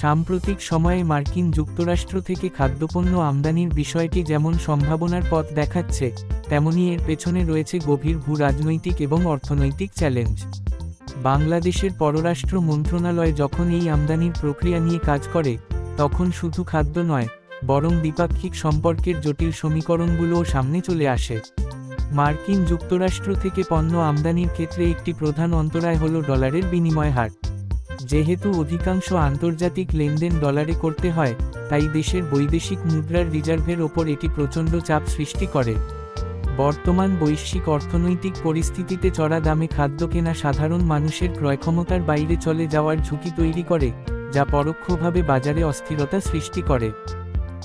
সাম্প্রতিক সময়ে মার্কিন যুক্তরাষ্ট্র থেকে খাদ্যপণ্য আমদানির বিষয়টি যেমন সম্ভাবনার পথ দেখাচ্ছে, তেমনি এর পেছনে রয়েছে গভীর ভূ-রাজনৈতিক এবং অর্থনৈতিক চ্যালেঞ্জ। বাংলাদেশের পররাষ্ট্র মন্ত্রণালয় যখন এই আমদানির প্রক্রিয়া নিয়ে কাজ করে, তখন শুধু খাদ্য নয়, বরং দ্বিপাক্ষিক সম্পর্কের জটিল সমীকরণগুলোও সামনে চলে আসে। মার্কিন যুক্তরাষ্ট্র থেকে পণ্য আমদানির ক্ষেত্রে একটি প্রধান অন্তরায় হল ডলারের বিনিময় হার। যেহেতু অধিকাংশ আন্তর্জাতিক লেনদেন ডলারে করতে হয়, তাই দেশের বৈদেশিক মুদ্রার রিজার্ভের ওপর এটি প্রচণ্ড চাপ সৃষ্টি করে। বর্তমান বৈশ্বিক অর্থনৈতিক পরিস্থিতিতে চড়া দামে খাদ্য কেনা সাধারণ মানুষের ক্রয়ক্ষমতার বাইরে চলে যাওয়ার ঝুঁকি তৈরি করে, যা পরোক্ষভাবে বাজারে অস্থিরতা সৃষ্টি করে।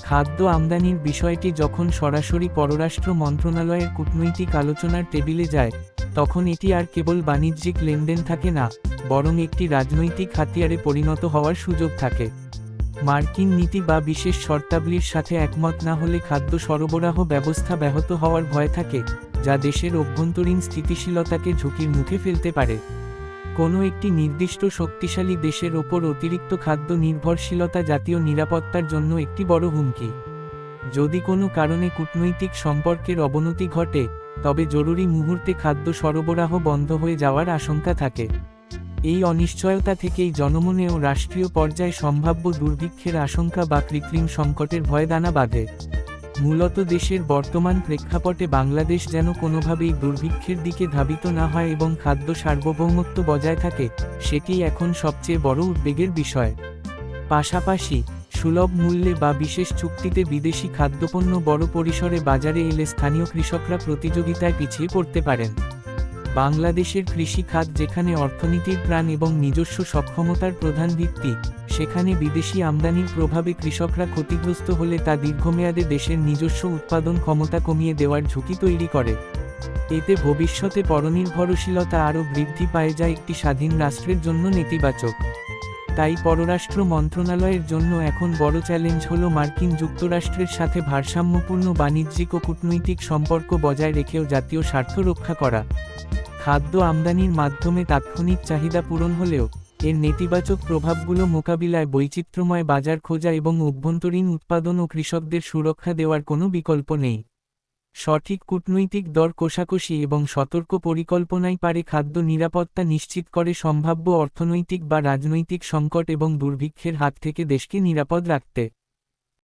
খাদ্য আমদানির বিষয়টি যখন সরাসরি পররাষ্ট্র মন্ত্রণালয়ের কূটনৈতিক আলোচনার টেবিলে যায়, তখন এটি আর কেবল বাণিজ্যিক লেনদেন থাকে না, বরং একটি রাজনৈতিক হাতিয়ারে পরিণত হওয়ার সুযোগ থাকে। মার্কিন নীতি বা বিশেষ শর্তাবলীর সাথে একমত না হলে খাদ্য সরবরাহ ব্যবস্থা ব্যাহত হওয়ার ভয় থাকে, যা দেশের অভ্যন্তরীণ স্থিতিশীলতাকে ঝুঁকির মুখে ফেলতে পারে। কোনো একটি নির্দিষ্ট শক্তিশালী দেশের ওপর অতিরিক্ত খাদ্য নির্ভরশীলতা জাতীয় নিরাপত্তার জন্য একটি বড় হুমকি। যদি কোনো কারণে কূটনৈতিক সম্পর্কের অবনতি ঘটে, তবে জরুরি মুহূর্তে খাদ্য সরবরাহ বন্ধ হয়ে যাওয়ার আশঙ্কা থাকে। এই অনিশ্চয়তা থেকেই জনমনে ও রাষ্ট্রীয় পর্যায়ে সম্ভাব্য দুর্ভিক্ষের আশঙ্কা বা কৃত্রিম সংকটের ভয় দানা বাঁধে। মূলত দেশের বর্তমান প্রেক্ষাপটে বাংলাদেশ যেন কোনোভাবেই দুর্ভিক্ষের দিকে ধাবিত না হয় এবং খাদ্য সার্বভৌমত্ব বজায় থাকে, সেটিই এখন সবচেয়ে বড় উদ্বেগের বিষয়। পাশাপাশি সুলভ মূল্যে বা বিশেষ চুক্তিতে বিদেশি খাদ্যপণ্য বড় পরিসরে বাজারে এলে স্থানীয় কৃষকরা প্রতিযোগিতায় পিছিয়ে পড়তে পারেন। বাংলাদেশের কৃষি খাত যেখানে অর্থনীতির প্রাণ এবং নিজস্ব সক্ষমতার প্রধান ভিত্তি, সেখানে বিদেশি আমদানির প্রভাবে কৃষকরা ক্ষতিগ্রস্ত হলে তা দীর্ঘমেয়াদে দেশের নিজস্ব উৎপাদন ক্ষমতা কমিয়ে দেওয়ার ঝুঁকি তৈরি করে। এতে ভবিষ্যতে পরনির্ভরশীলতা আরও বৃদ্ধি পায়, যা একটি স্বাধীন রাষ্ট্রের জন্য নেতিবাচক। তাই পররাষ্ট্র মন্ত্রণালয়ের জন্য এখন বড় চ্যালেঞ্জ হল মার্কিন যুক্তরাষ্ট্রের সাথে ভারসাম্যপূর্ণ বাণিজ্যিক ও কূটনৈতিক সম্পর্ক বজায় রেখেও জাতীয় স্বার্থ রক্ষা করা। খাদ্য আমদানির মাধ্যমে তাৎক্ষণিক চাহিদা পূরণ হলেও এর নেতিবাচক প্রভাবগুলো মোকাবিলায় বৈচিত্র্যময় বাজার খোঁজা এবং অভ্যন্তরীণ উৎপাদন ও কৃষকদের সুরক্ষা দেওয়ার কোনো বিকল্প নেই। সঠিক কূটনৈতিক দর কষাকষি এবং সতর্ক পরিকল্পনাই পারে খাদ্য নিরাপত্তা নিশ্চিত করে সম্ভাব্য অর্থনৈতিক বা রাজনৈতিক সংকট এবং দুর্ভিক্ষের হাত থেকে দেশকে নিরাপদ রাখতে।